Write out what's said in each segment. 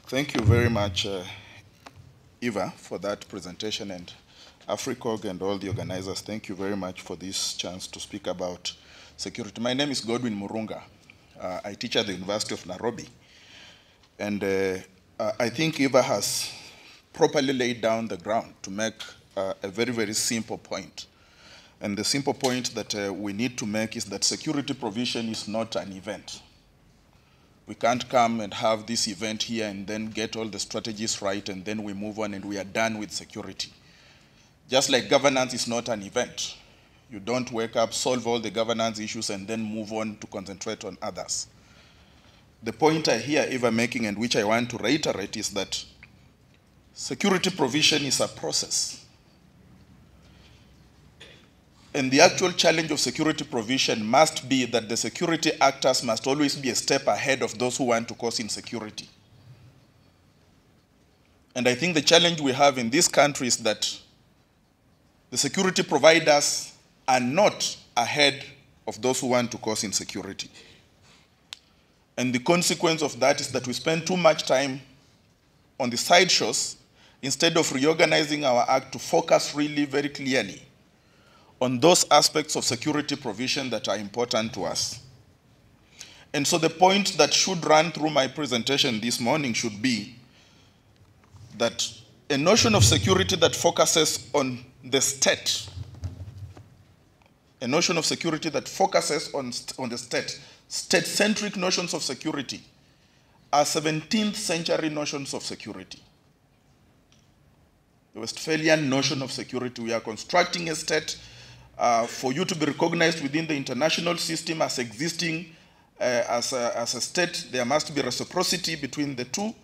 Thank you very much, Eva, for that presentation, and AfriCOG and all the organizers. Thank you very much for this chance to speak about security. My name is Godwin Murunga. I teach at the University of Nairobi. And I think Eva has properly laid down the ground to make a very, very simple point. And the simple point that we need to make is that security provision is not an event. We can't come and have this event here and then get all the strategies right and then we move on and we are done with security. Just like governance is not an event. You don't wake up, solve all the governance issues and then move on to concentrate on others. The point I hear Eva making and which I want to reiterate is that security provision is a process. And the actual challenge of security provision must be that the security actors must always be a step ahead of those who want to cause insecurity. And I think the challenge we have in this country is that the security providers are not ahead of those who want to cause insecurity. And the consequence of that is that we spend too much time on the sideshows instead of reorganizing our act to focus really very clearly on those aspects of security provision that are important to us. And so the point that should run through my presentation this morning should be that a notion of security that focuses on the state, a notion of security that focuses on the state, state-centric notions of security are 17th century notions of security. The Westphalian notion of security, we are constructing a state for you to be recognized within the international system as existing as a state. There must be reciprocity between the two.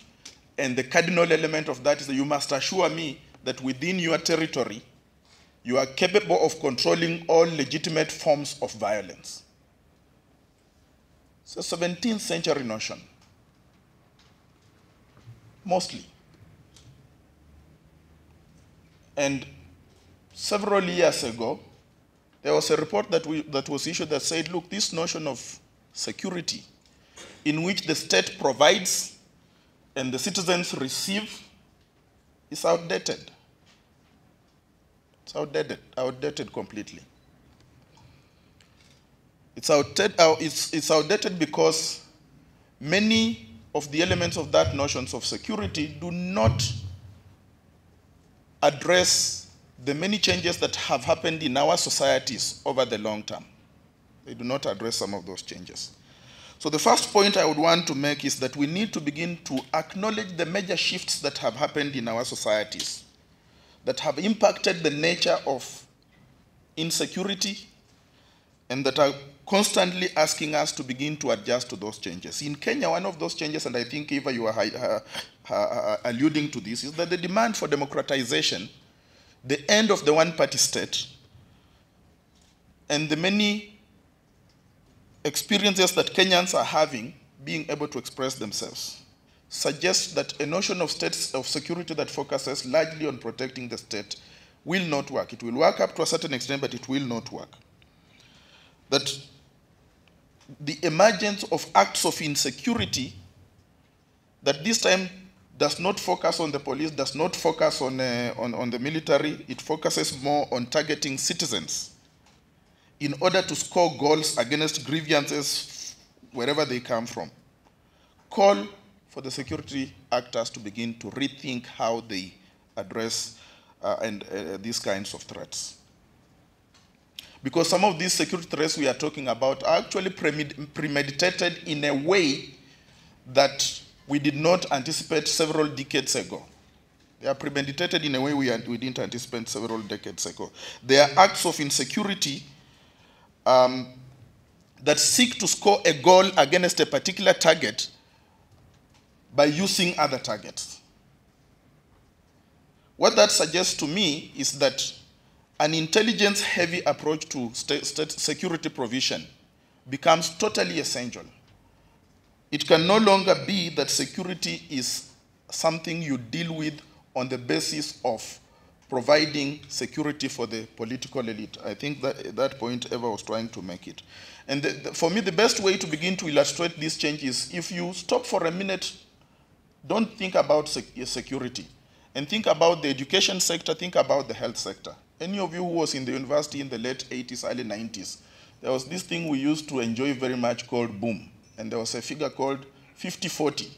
And the cardinal element of that is that you must assure me that within your territory, you are capable of controlling all legitimate forms of violence. It's a 17th century notion, mostly. And several years ago, there was a report that was issued that said, look, this notion of security in which the state provides and the citizens receive is outdated. It's outdated completely. It's outdated because many of the elements of that notions of security do not address the many changes that have happened in our societies over the long term. They do not address some of those changes. So the first point I would want to make is that we need to begin to acknowledge the major shifts that have happened in our societies, that have impacted the nature of insecurity, and that are constantly asking us to begin to adjust to those changes. In Kenya, one of those changes, and I think, Eva, you are alluding to this, is that the demand for democratization, the end of the one-party state, and the many experiences that Kenyans are having being able to express themselves suggests that a notion of security that focuses largely on protecting the state will not work. It will work up to a certain extent, but it will not work. That the emergence of acts of insecurity that this time does not focus on the police, does not focus on the military. It focuses more on targeting citizens in order to score goals against grievances wherever they come from. Call for the security actors to begin to rethink how they address these kinds of threats. Because some of these security threats we are talking about are actually premeditated in a way that we did not anticipate several decades ago. They are premeditated in a way we didn't anticipate several decades ago. They are acts of insecurity that seek to score a goal against a particular target by using other targets. What that suggests to me is that an intelligence-heavy approach to state security provision becomes totally essential. It can no longer be that security is something you deal with on the basis of providing security for the political elite. I think that point Eva was trying to make it. And for me, the best way to begin to illustrate this change is if you stop for a minute don't think about security. And think about the education sector, think about the health sector. Any of you who was in the university in the late 80s, early 90s, there was this thing we used to enjoy very much called boom. And there was a figure called 50-40.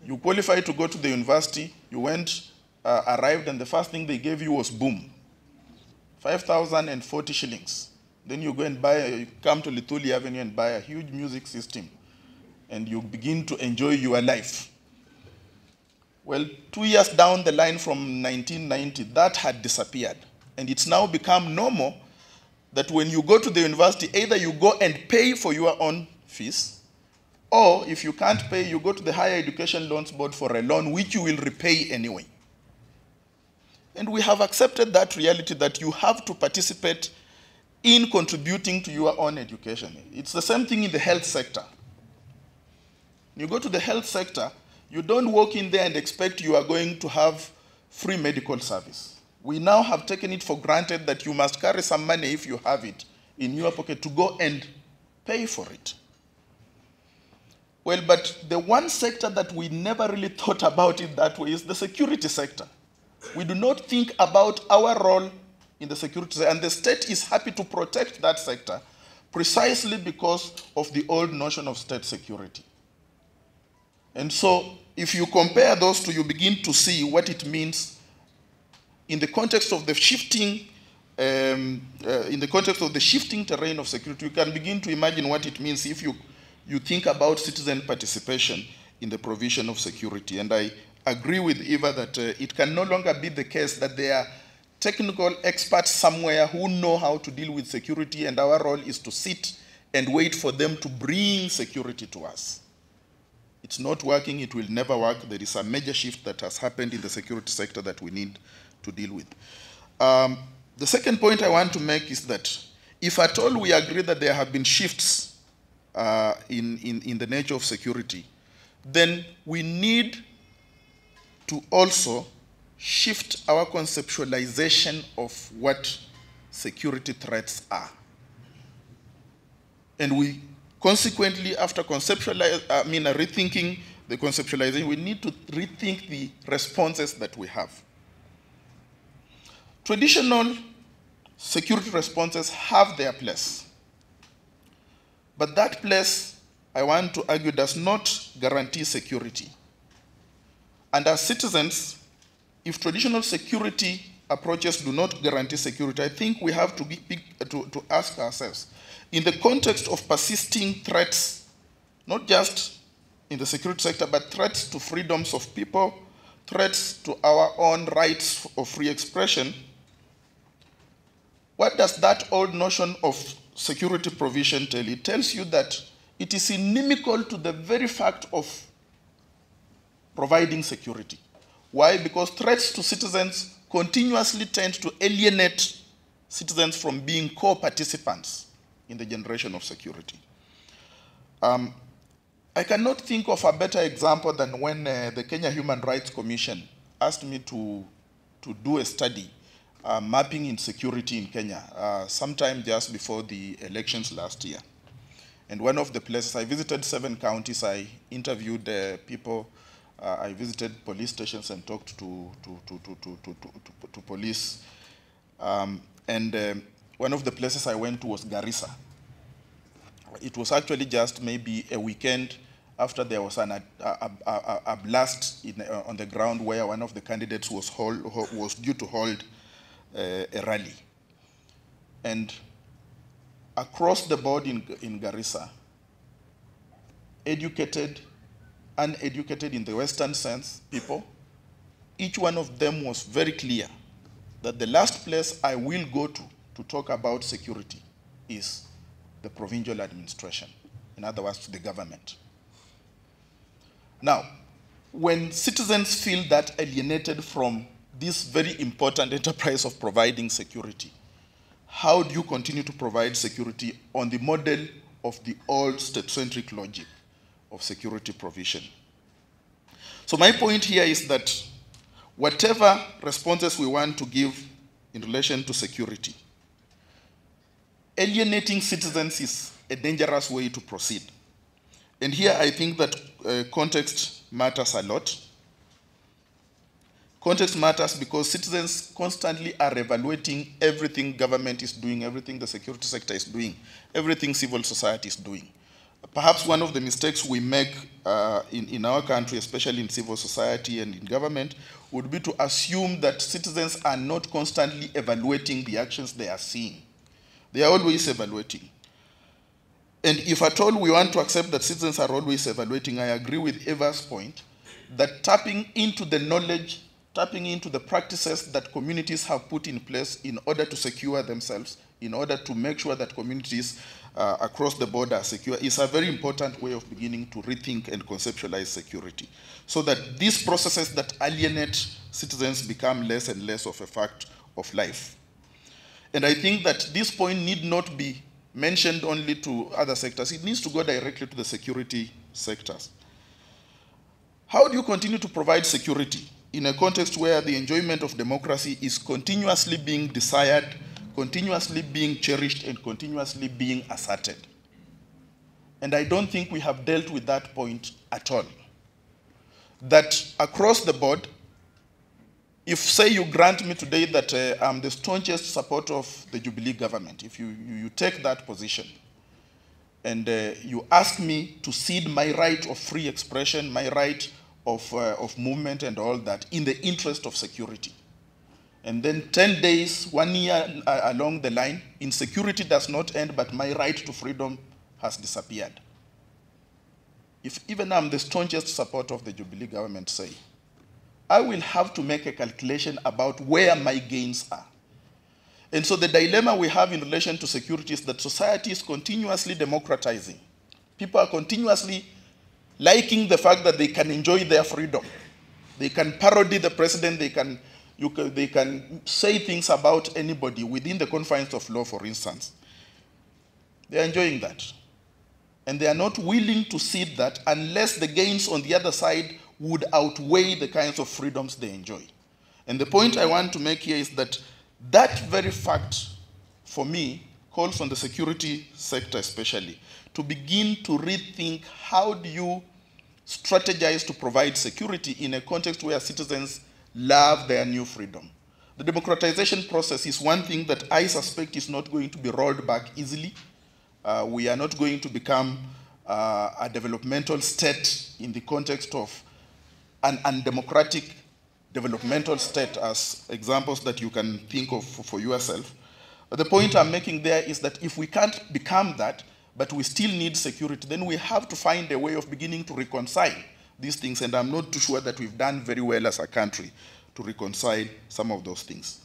You qualified to go to the university, you went, arrived, and the first thing they gave you was boom. 5,040 shillings. Then you go and you come to Lithuli Avenue and buy a huge music system. And you begin to enjoy your life. Well, 2 years down the line from 1990, that had disappeared. And it's now become normal that when you go to the university, either you go and pay for your own fees, or if you can't pay, you go to the Higher Education Loans Board for a loan, which you will repay anyway. And we have accepted that reality that you have to participate in contributing to your own education. It's the same thing in the health sector. You go to the health sector, you don't walk in there and expect you are going to have free medical service. We now have taken it for granted that you must carry some money, if you have it, in your pocket to go and pay for it. Well, but the one sector that we never really thought about it that way is the security sector. We do not think about our role in the security sector, and the state is happy to protect that sector precisely because of the old notion of state security. And so, if you compare those two, you begin to see what it means in the context of the shifting, terrain of security. You can begin to imagine what it means if you think about citizen participation in the provision of security. And I agree with Eva that it can no longer be the case that there are technical experts somewhere who know how to deal with security, and our role is to sit and wait for them to bring security to us. It's not working, it will never work. There is a major shift that has happened in the security sector that we need to deal with. The second point I want to make is that if at all we agree that there have been shifts in the nature of security, then we need to also shift our conceptualization of what security threats are. And we consequently, after rethinking the conceptualization, we need to rethink the responses that we have. Traditional security responses have their place. But that place, I want to argue, does not guarantee security. And as citizens, if traditional security approaches do not guarantee security, I think we have to ask ourselves, in the context of persisting threats, not just in the security sector, but threats to freedoms of people, threats to our own rights of free expression, what does that old notion of security provision tell you? It tells you that it is inimical to the very fact of providing security. Why? Because threats to citizens continuously tend to alienate citizens from being co-participants in the generation of security. I cannot think of a better example than when the Kenya Human Rights Commission asked me to do a study mapping insecurity in Kenya sometime just before the elections last year. And one of the places, I visited 7 counties, I interviewed people, I visited police stations and talked to police. One of the places I went to was Garissa. It was actually just maybe a weekend after there was a blast on the ground where one of the candidates was due to hold a rally. And across the board in Garissa, educated, uneducated in the Western sense people, each one of them was very clear that the last place I will go to talk about security is the provincial administration, in other words, the government. Now, when citizens feel that alienated from this very important enterprise of providing security, how do you continue to provide security on the model of the old state-centric logic of security provision? So my point here is that whatever responses we want to give in relation to security, alienating citizens is a dangerous way to proceed. And here I think that context matters a lot. Context matters because citizens constantly are evaluating everything government is doing, everything the security sector is doing, everything civil society is doing. Perhaps one of the mistakes we make in our country, especially in civil society and in government, would be to assume that citizens are not constantly evaluating the actions they are seeing. They are always evaluating. And if at all we want to accept that citizens are always evaluating, I agree with Eva's point that tapping into the knowledge, tapping into the practices that communities have put in place in order to secure themselves, in order to make sure that communities across the board are secure, is a very important way of beginning to rethink and conceptualize security, so that these processes that alienate citizens become less and less of a fact of life. And I think that this point need not be mentioned only to other sectors. It needs to go directly to the security sectors. How do you continue to provide security in a context where the enjoyment of democracy is continuously being desired, continuously being cherished, and continuously being asserted? And I don't think we have dealt with that point at all. That across the board, if, say, you grant me today that I'm the staunchest supporter of the Jubilee government, if you take that position, and you ask me to cede my right of free expression, my right of movement and all that in the interest of security, and then 10 days, 1 year along the line, insecurity does not end, but my right to freedom has disappeared. If even I'm the staunchest supporter of the Jubilee government, say, I will have to make a calculation about where my gains are. And so the dilemma we have in relation to security is that society is continuously democratizing. People are continuously liking the fact that they can enjoy their freedom. They can parody the president, they can say things about anybody within the confines of law, for instance. They are enjoying that. And they are not willing to cede that unless the gains on the other side would outweigh the kinds of freedoms they enjoy. And the point I want to make here is that that very fact, for me, calls on the security sector especially to begin to rethink how do you strategize to provide security in a context where citizens love their new freedom. The democratization process is one thing that I suspect is not going to be rolled back easily. We are not going to become a developmental state in the context of an undemocratic developmental state, as examples that you can think of for yourself. But the point I'm making there is that if we can't become that, but we still need security, then we have to find a way of beginning to reconcile these things, and I'm not too sure that we've done very well as a country to reconcile some of those things.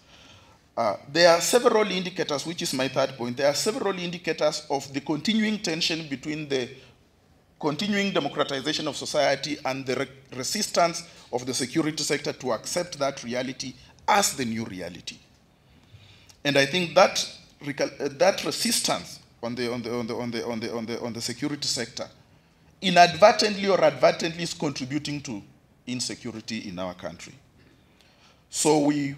There are several indicators, which is my third point, there are several indicators of the continuing tension between the continuing democratization of society and the resistance of the security sector to accept that reality as the new reality. And I think that resistance on the security sector inadvertently or advertently is contributing to insecurity in our country. So we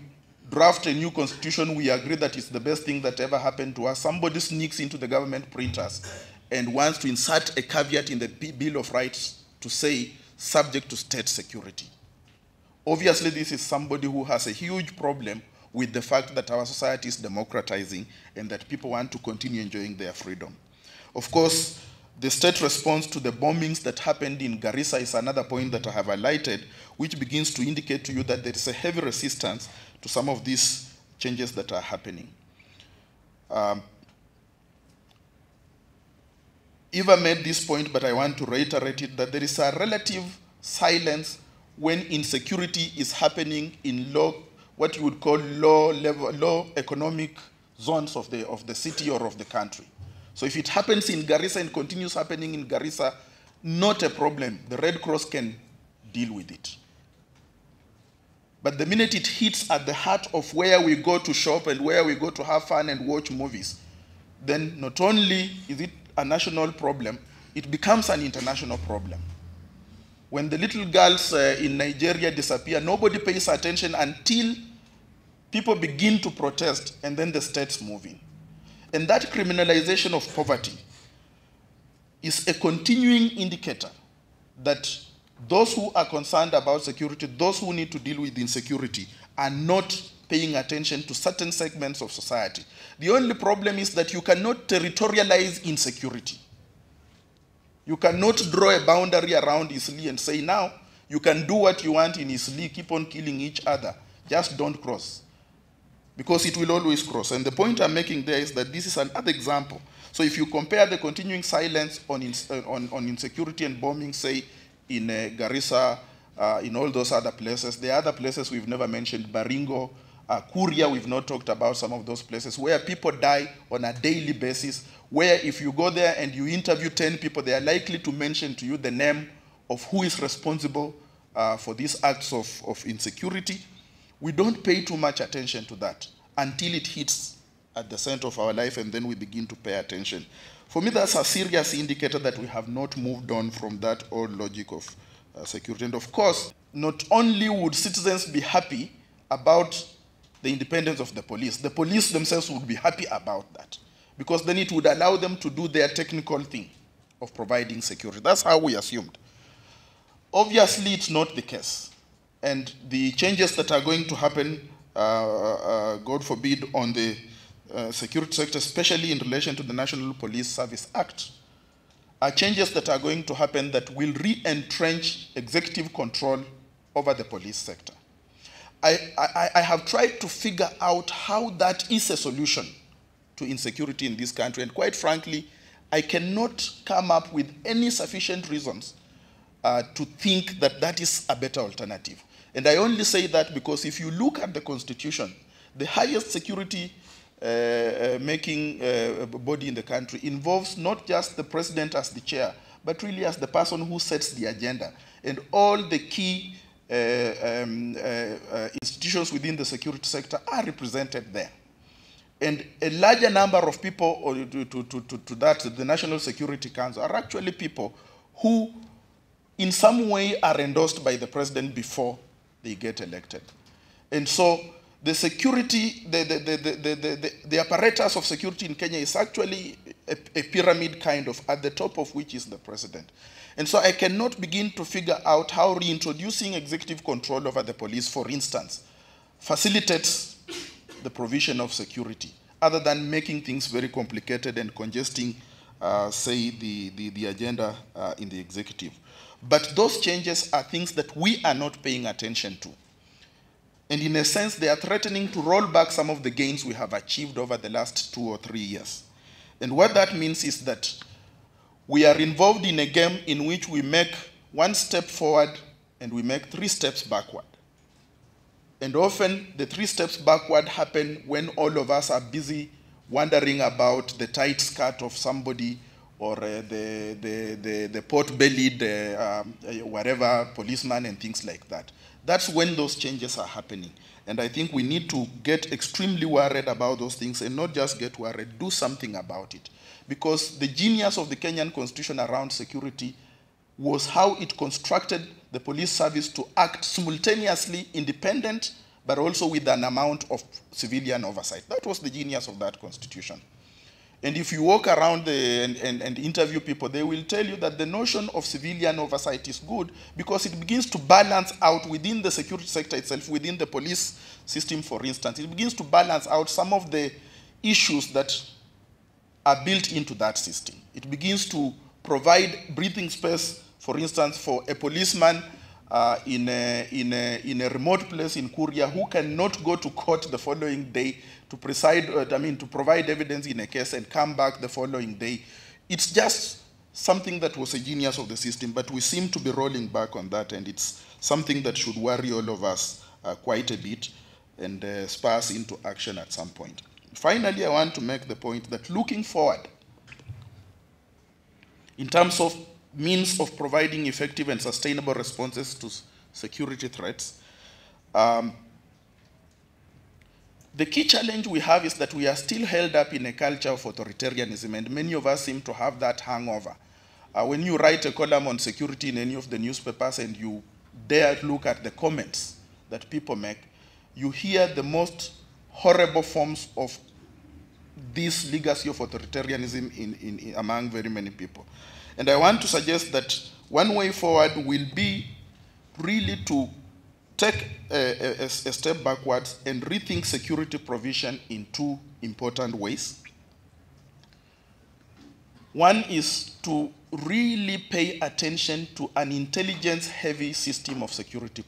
draft a new constitution, we agree that it's the best thing that ever happened to us. Somebody sneaks into the government printers and wants to insert a caveat in the Bill of Rights to say, subject to state security. Obviously, this is somebody who has a huge problem with the fact that our society is democratizing and that people want to continue enjoying their freedom. Of course, the state response to the bombings that happened in Garissa is another point that I have highlighted, which begins to indicate to you that there is a heavy resistance to some of these changes that are happening. Eva made this point, but I want to reiterate it, that there is a relative silence when insecurity is happening in what you would call low economic zones of the city or of the country. So if it happens in Garissa and continues happening in Garissa, not a problem. The Red Cross can deal with it. But the minute it hits at the heart of where we go to shop and where we go to have fun and watch movies, then not only is it a national problem, it becomes an international problem. When the little girls in Nigeria disappear, nobody pays attention until people begin to protest, and then the states move in. And that criminalization of poverty is a continuing indicator that Those who are concerned about security, those who need to deal with insecurity, are not paying attention to certain segments of society. The only problem is that you cannot territorialize insecurity. You cannot draw a boundary around Isli and say, now, you can do what you want in Isli, keep on killing each other, just don't cross. Because it will always cross. And the point I'm making there is that this is another example. So if you compare the continuing silence on insecurity and bombing, say, in Garissa, in all those other places, the other places we've never mentioned, Baringo, Kuria, we've not talked about some of those places, where people die on a daily basis, where if you go there and you interview 10 people, they are likely to mention to you the name of who is responsible for these acts of insecurity. We don't pay too much attention to that until it hits at the center of our life, and then we begin to pay attention. For me, that's a serious indicator that we have not moved on from that old logic of security. And of course, not only would citizens be happy about the independence of the police themselves would be happy about that, because then it would allow them to do their technical thing of providing security. That's how we assumed. Obviously, it's not the case. And the changes that are going to happen, God forbid, on the security sector, especially in relation to the National Police Service Act, are changes that are going to happen that will re-entrench executive control over the police sector. I have tried to figure out how that is a solution to insecurity in this country, and quite frankly, I cannot come up with any sufficient reasons to think that that is a better alternative. And I only say that because if you look at the Constitution, the highest security making body in the country involves not just the president as the chair, but really as the person who sets the agenda. And all the key institutions within the security sector are represented there. And a larger number of people to that, the National Security Council, are actually people who in some way are endorsed by the president before they get elected. And so the security, the apparatus of security in Kenya is actually a pyramid kind of, at the top of which is the president. And so I cannot begin to figure out how reintroducing executive control over the police, for instance, facilitates the provision of security, other than making things very complicated and congesting, say, the agenda in the executive. But those changes are things that we are not paying attention to. And in a sense, they are threatening to roll back some of the gains we have achieved over the last 2 or 3 years. And what that means is that we are involved in a game in which we make 1 step forward and we make 3 steps backward. And often the 3 steps backward happen when all of us are busy wondering about the tight skirt of somebody, or the pot-bellied whatever policeman and things like that. That's when those changes are happening. And I think we need to get extremely worried about those things, and not just get worried, do something about it. Because the genius of the Kenyan Constitution around security was how it constructed the police service to act simultaneously independent, but also with an amount of civilian oversight. That was the genius of that Constitution. And if you walk around and interview people, they will tell you that the notion of civilian oversight is good because it begins to balance out within the security sector itself, within the police system, for instance. It begins to balance out some of the issues that are built into that system. It begins to provide breathing space, for instance, for a policeman in a remote place in Kuria who cannot go to court the following day to to provide evidence in a case and come back the following day. It's just something that was a genius of the system, but we seem to be rolling back on that, and it's something that should worry all of us quite a bit and spur us into action at some point. Finally, I want to make the point that looking forward, in terms of means of providing effective and sustainable responses to security threats, the key challenge we have is that we are still held up in a culture of authoritarianism, and many of us seem to have that hangover. When you write a column on security in any of the newspapers and you dare look at the comments that people make, you hear the most horrible forms of this legacy of authoritarianism among very many people. And I want to suggest that one way forward will be really to take a step backwards and rethink security provision in two important ways. One is to really pay attention to an intelligence-heavy system of security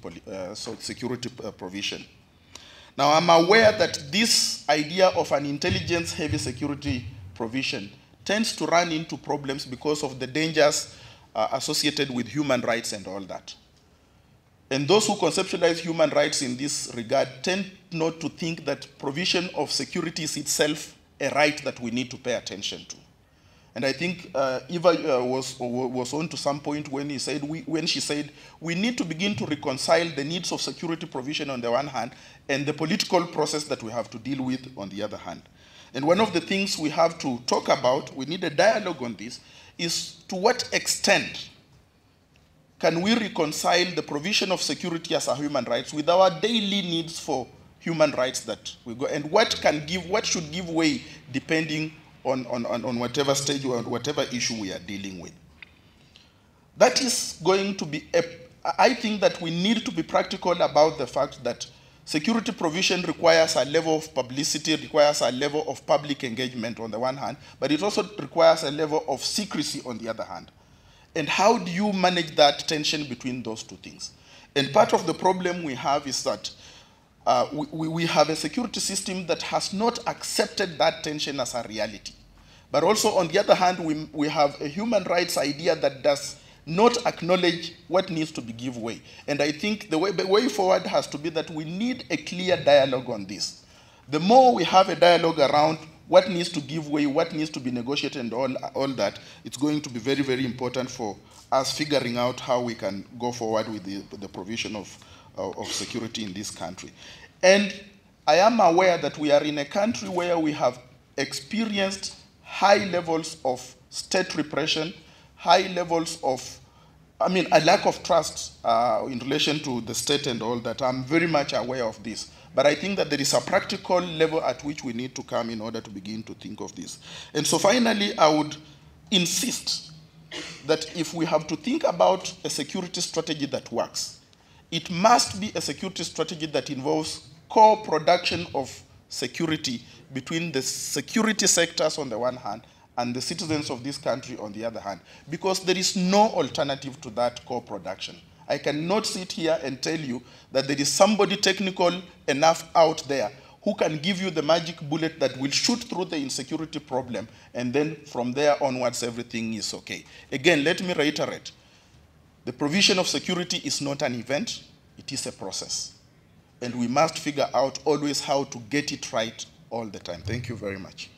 provision. Now, I'm aware that this idea of an intelligence-heavy security provision tends to run into problems because of the dangers associated with human rights and all that. And those who conceptualize human rights in this regard tend not to think that provision of security is itself a right that we need to pay attention to. And I think Eva was on to some point when she said we need to begin to reconcile the needs of security provision on the one hand and the political process that we have to deal with on the other hand. And one of the things we have to talk about, we need a dialogue on this, is to what extent can we reconcile the provision of security as a human rights with our daily needs for human rights that we go, and what should give way depending on whatever stage or whatever issue we are dealing with. That is going to be, I think that we need to be practical about the fact that security provision requires a level of publicity, requires a level of public engagement on the one hand, but it also requires a level of secrecy on the other hand. And how do you manage that tension between those two things? And part of the problem we have is that we have a security system that has not accepted that tension as a reality. But also, on the other hand, we have a human rights idea that does not acknowledge what needs to be given way. And I think the way forward has to be that we need a clear dialogue on this. The more we have a dialogue around what needs to give way, what needs to be negotiated, and all that, it's going to be very, very important for us figuring out how we can go forward with the provision of security in this country. And I am aware that we are in a country where we have experienced high levels of state repression, high levels of, a lack of trust in relation to the state and all that. I'm very much aware of this. But I think that there is a practical level at which we need to come in order to begin to think of this. And so finally, I would insist that if we have to think about a security strategy that works, it must be a security strategy that involves co-production of security between the security sectors on the one hand and the citizens of this country on the other hand, because there is no alternative to that co-production. I cannot sit here and tell you that there is somebody technical enough out there who can give you the magic bullet that will shoot through the insecurity problem, and then from there onwards everything is okay. Again, let me reiterate, the provision of security is not an event, it is a process. And we must figure out always how to get it right all the time. Thank you very much.